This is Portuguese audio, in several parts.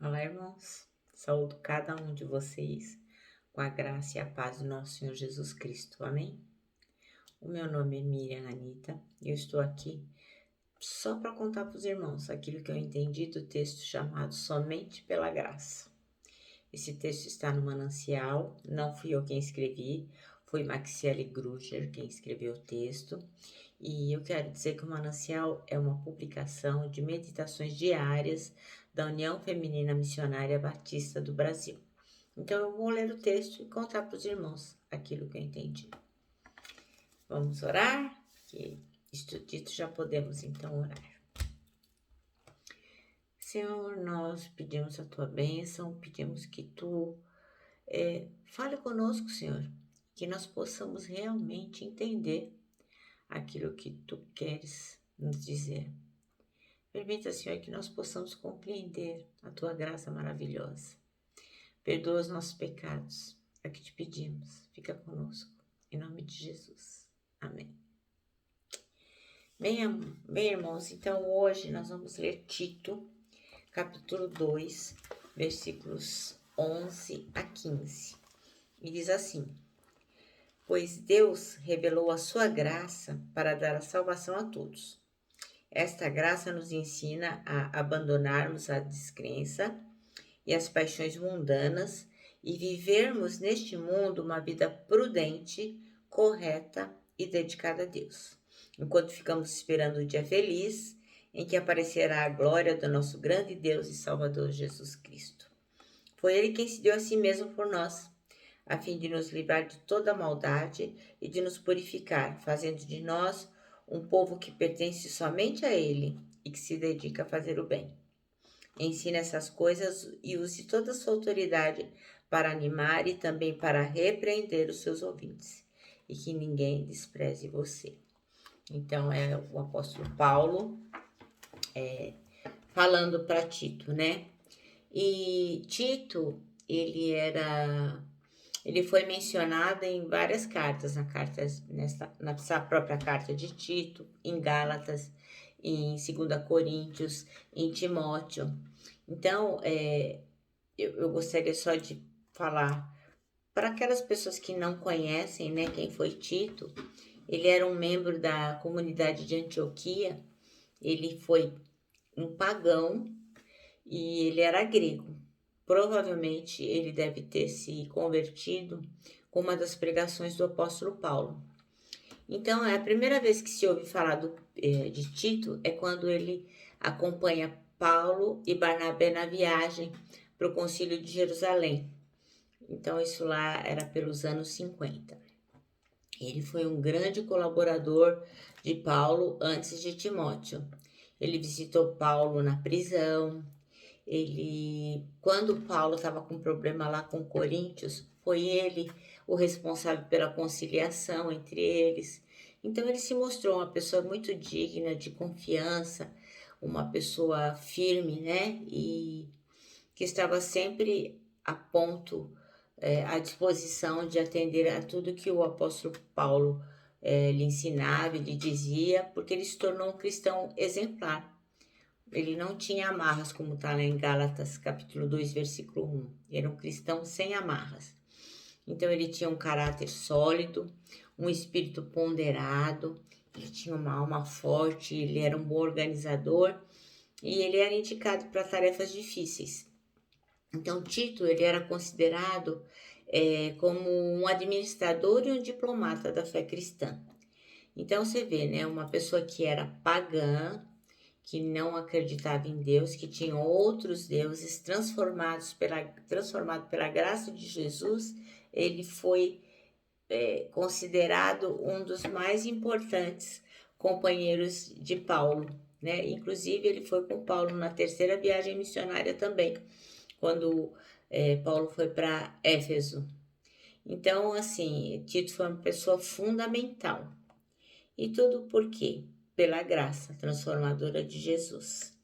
Olá, irmãos. Saúdo cada um de vocês com a graça e a paz do nosso Senhor Jesus Cristo. Amém? O meu nome é Miriam Anita e eu estou aqui só para contar para os irmãos aquilo que eu entendi do texto chamado Somente pela Graça. Esse texto está no Manancial, não fui eu quem escrevi, foi Maxiele Gruger quem escreveu o texto. E eu quero dizer que o Manancial é uma publicação de meditações diárias da União Feminina Missionária Batista do Brasil. Então eu vou ler o texto e contar para os irmãos aquilo que eu entendi. Vamos orar? Que isto dito, já podemos então orar. Senhor, nós pedimos a tua bênção, pedimos que tu fale conosco, Senhor, que nós possamos realmente entender aquilo que tu queres nos dizer. Permita, Senhor, que nós possamos compreender a tua graça maravilhosa. Perdoa os nossos pecados, é o que te pedimos. Fica conosco, em nome de Jesus. Amém. Bem, irmãos, então hoje nós vamos ler Tito, capítulo 2, versículos 11 a 15. E diz assim: Pois Deus revelou a sua graça para dar a salvação a todos. Esta graça nos ensina a abandonarmos a descrença e as paixões mundanas e vivermos neste mundo uma vida prudente, correta e dedicada a Deus, enquanto ficamos esperando o dia feliz em que aparecerá a glória do nosso grande Deus e Salvador Jesus Cristo. Foi Ele quem se deu a si mesmo por nós, a fim de nos livrar de toda maldade e de nos purificar, fazendo de nós um povo que pertence somente a Ele e que se dedica a fazer o bem. Ensine essas coisas e use toda a sua autoridade para animar e também para repreender os seus ouvintes, e que ninguém despreze você. Então, é o apóstolo Paulo falando para Tito, né? E Tito, ele foi mencionado em várias cartas, nessa própria carta de Tito, em Gálatas, em 2 Coríntios, em Timóteo. Então, eu gostaria só de falar para aquelas pessoas que não conhecem, né, quem foi Tito. Ele era um membro da comunidade de Antioquia, ele foi um pagão e ele era grego. Provavelmente ele deve ter se convertido com uma das pregações do apóstolo Paulo. Então, a primeira vez que se ouve falar de Tito é quando ele acompanha Paulo e Barnabé na viagem para o Concílio de Jerusalém. Então, isso lá era pelos anos 50. Ele foi um grande colaborador de Paulo antes de Timóteo. Ele visitou Paulo na prisão. Quando Paulo estava com problema lá com Coríntios, foi ele o responsável pela conciliação entre eles. Então ele se mostrou uma pessoa muito digna, de confiança, uma pessoa firme, né? E que estava sempre a ponto, à disposição de atender a tudo que o apóstolo Paulo lhe ensinava, lhe dizia, porque ele se tornou um cristão exemplar. Ele não tinha amarras, como está lá em Gálatas, capítulo 2, versículo 1. Era um cristão sem amarras. Então, ele tinha um caráter sólido, um espírito ponderado, ele tinha uma alma forte, ele era um bom organizador e ele era indicado para tarefas difíceis. Então, Tito, ele era considerado como um administrador e um diplomata da fé cristã. Então, você vê, né, uma pessoa que era pagã, que não acreditava em Deus, que tinha outros deuses transformado pela graça de Jesus, ele foi considerado um dos mais importantes companheiros de Paulo, né? Inclusive, ele foi com Paulo na terceira viagem missionária também, quando Paulo foi para Éfeso. Então, assim, Tito foi uma pessoa fundamental. E tudo por quê? Pela graça transformadora de Jesus.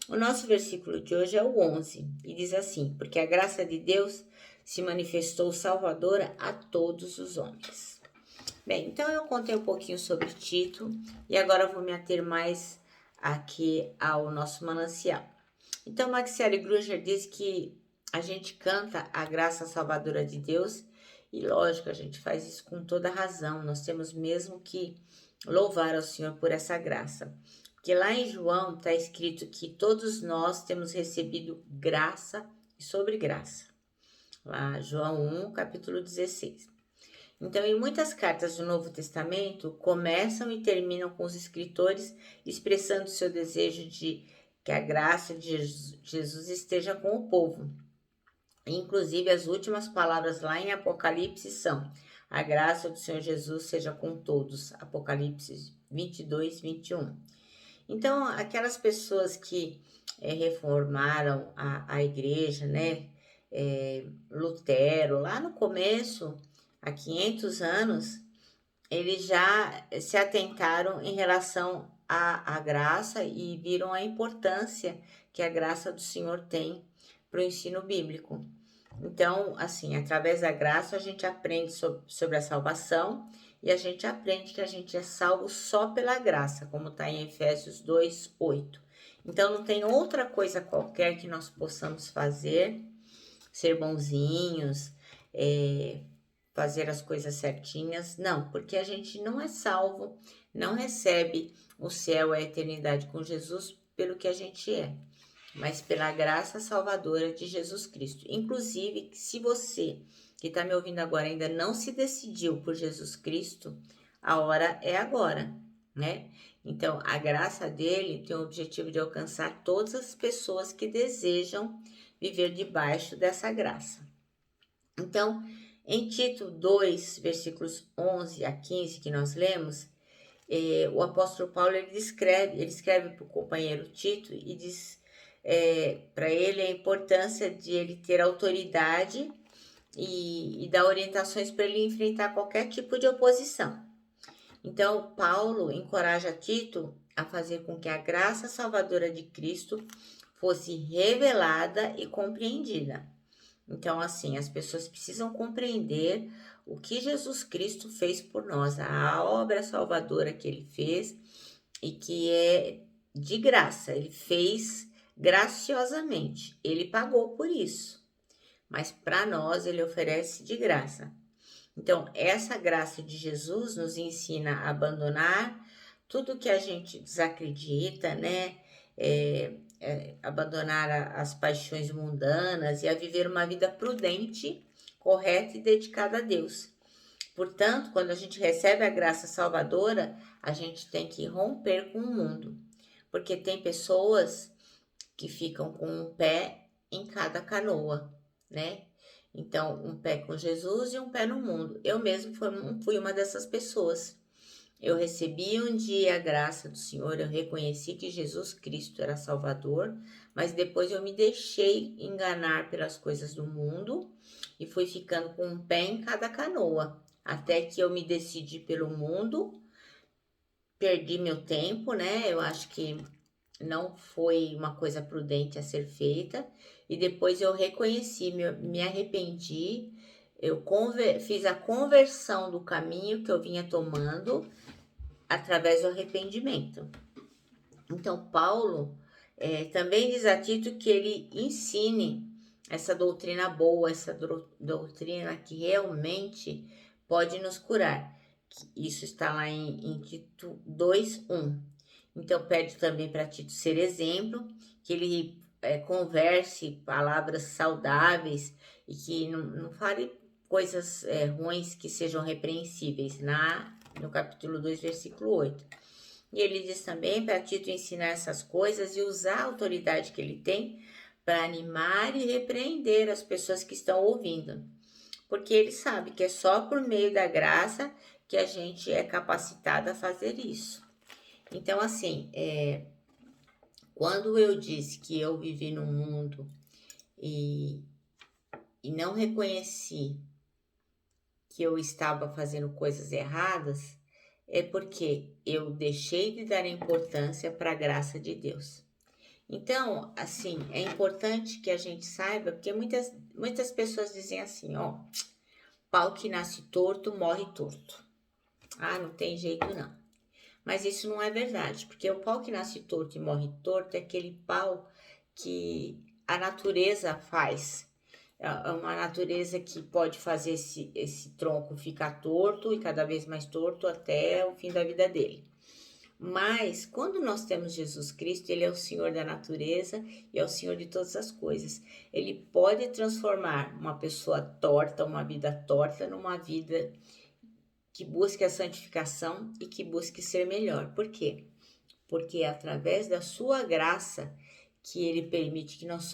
O nosso versículo de hoje é o 11 e diz assim: porque a graça de Deus se manifestou salvadora a todos os homens. Bem, então eu contei um pouquinho sobre Tito e agora vou me ater mais aqui ao nosso manancial. Então, Maxine Gruger diz que a gente canta a graça salvadora de Deus e, lógico, a gente faz isso com toda razão. Nós temos mesmo que louvar ao Senhor por essa graça. Porque lá em João está escrito que todos nós temos recebido graça e sobre graça. Lá, João 1, capítulo 16. Então, em muitas cartas do Novo Testamento, começam e terminam com os escritores expressando seu desejo de que a graça de Jesus esteja com o povo. Inclusive, as últimas palavras lá em Apocalipse são: a graça do Senhor Jesus seja com todos. Apocalipse 22, 21. Então, aquelas pessoas que reformaram a igreja, né? Lutero, lá no começo, há 500 anos, eles já se atentaram em relação à graça e viram a importância que a graça do Senhor tem para o ensino bíblico. Então, assim, através da graça a gente aprende sobre a salvação e a gente aprende que a gente é salvo só pela graça, como está em Efésios 2, 8. Então, não tem outra coisa qualquer que nós possamos fazer, ser bonzinhos, fazer as coisas certinhas, não, porque a gente não é salvo, não recebe o céu, a eternidade com Jesus pelo que a gente é, mas pela graça salvadora de Jesus Cristo. Inclusive, se você que está me ouvindo agora ainda não se decidiu por Jesus Cristo, a hora é agora, né? Então, a graça dele tem o objetivo de alcançar todas as pessoas que desejam viver debaixo dessa graça. Então, em Tito 2, versículos 11 a 15 que nós lemos, o apóstolo Paulo ele escreve para o companheiro Tito e diz para ele a importância de ele ter autoridade e dar orientações para ele enfrentar qualquer tipo de oposição. Então, Paulo encoraja Tito a fazer com que a graça salvadora de Cristo fosse revelada e compreendida. Então, assim, as pessoas precisam compreender o que Jesus Cristo fez por nós, a obra salvadora que ele fez e que é de graça, ele fez graciosamente, ele pagou por isso, mas para nós ele oferece de graça. Então, essa graça de Jesus nos ensina a abandonar tudo que a gente desacredita, né? Abandonar as paixões mundanas e a viver uma vida prudente, correta e dedicada a Deus. Portanto, quando a gente recebe a graça salvadora, a gente tem que romper com o mundo, porque tem pessoas que ficam com um pé em cada canoa, né? Então, um pé com Jesus e um pé no mundo. Eu mesmo fui uma dessas pessoas. Eu recebi um dia a graça do Senhor, eu reconheci que Jesus Cristo era Salvador, mas depois eu me deixei enganar pelas coisas do mundo e fui ficando com um pé em cada canoa, até que eu me decidi pelo mundo, perdi meu tempo, né? Eu acho que não foi uma coisa prudente a ser feita, e depois eu reconheci, me arrependi, eu fiz a conversão do caminho que eu vinha tomando através do arrependimento. Então, Paulo também diz a Tito que ele ensine essa doutrina boa, essa doutrina que realmente pode nos curar. Isso está lá em Tito 2:1. Então, pede também para Tito ser exemplo, que ele converse palavras saudáveis e que não fale coisas ruins que sejam repreensíveis, no capítulo 2, versículo 8. E ele diz também para Tito ensinar essas coisas e usar a autoridade que ele tem para animar e repreender as pessoas que estão ouvindo. Porque ele sabe que é só por meio da graça que a gente é capacitado a fazer isso. Então, assim, quando eu disse que eu vivi no mundo e não reconheci que eu estava fazendo coisas erradas, é porque eu deixei de dar importância para a graça de Deus. Então, assim, é importante que a gente saiba, porque muitas pessoas dizem assim, ó, pau que nasce torto, morre torto. Ah, não tem jeito não. Mas isso não é verdade, porque o pau que nasce torto e morre torto é aquele pau que a natureza faz. É uma natureza que pode fazer esse tronco ficar torto e cada vez mais torto até o fim da vida dele. Mas quando nós temos Jesus Cristo, ele é o Senhor da natureza e é o Senhor de todas as coisas. Ele pode transformar uma pessoa torta, uma vida torta, numa vida que busque a santificação e que busque ser melhor. Por quê? Porque é através da sua graça que ele permite que nós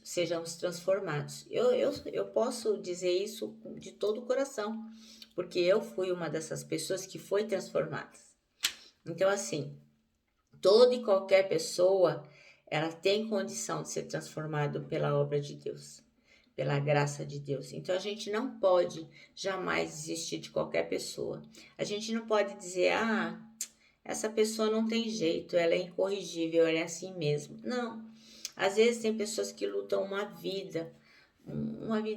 sejamos transformados. Eu posso dizer isso de todo o coração, porque eu fui uma dessas pessoas que foi transformada. Então, assim, toda e qualquer pessoa, ela tem condição de ser transformada pela obra de Deus, pela graça de Deus. Então, a gente não pode jamais desistir de qualquer pessoa. A gente não pode dizer, essa pessoa não tem jeito, ela é incorrigível, ela é assim mesmo. Não. Às vezes tem pessoas que lutam uma vida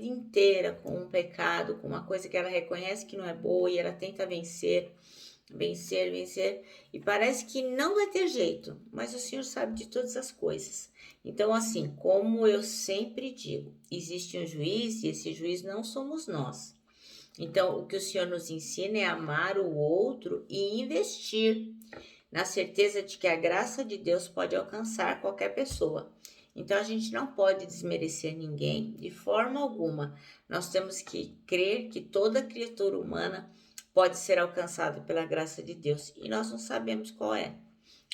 inteira com um pecado, com uma coisa que ela reconhece que não é boa e ela tenta vencer, e parece que não vai ter jeito, mas o Senhor sabe de todas as coisas. Então, assim, como eu sempre digo, existe um juiz e esse juiz não somos nós. Então, o que o Senhor nos ensina é amar o outro e investir na certeza de que a graça de Deus pode alcançar qualquer pessoa. Então, a gente não pode desmerecer ninguém de forma alguma. Nós temos que crer que toda criatura humana pode ser alcançada pela graça de Deus. E nós não sabemos qual é.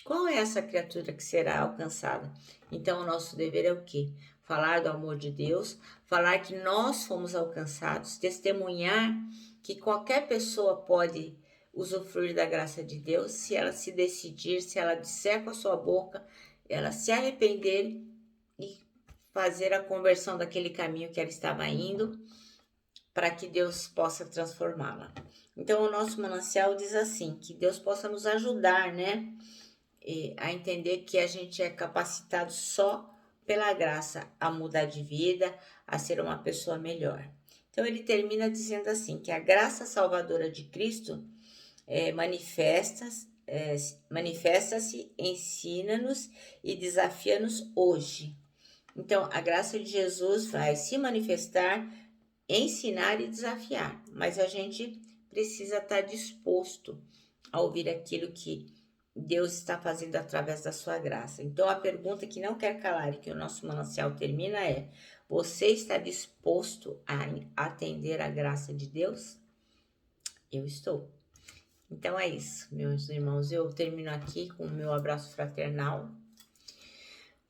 Qual é essa criatura que será alcançada? Então, o nosso dever é o quê? Falar do amor de Deus, falar que nós fomos alcançados, testemunhar que qualquer pessoa pode usufruir da graça de Deus se ela se decidir, se ela disser com a sua boca, ela se arrepender e fazer a conversão daquele caminho que ela estava indo, para que Deus possa transformá-la. Então, o nosso manancial diz assim, que Deus possa nos ajudar, né? A entender que a gente é capacitado só pela graça a mudar de vida, a ser uma pessoa melhor. Então ele termina dizendo assim, que a graça salvadora de Cristo manifesta-se, ensina-nos e desafia-nos hoje. Então a graça de Jesus vai se manifestar, ensinar e desafiar, mas a gente precisa estar disposto a ouvir aquilo que Deus está fazendo através da sua graça. Então, a pergunta que não quer calar e que o nosso manancial termina é: você está disposto a atender a graça de Deus? Eu estou. Então é isso, meus irmãos. Eu termino aqui com o meu abraço fraternal,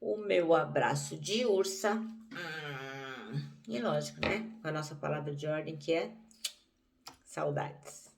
o meu abraço de ursa, e lógico, né? Com a nossa palavra de ordem que é saudades.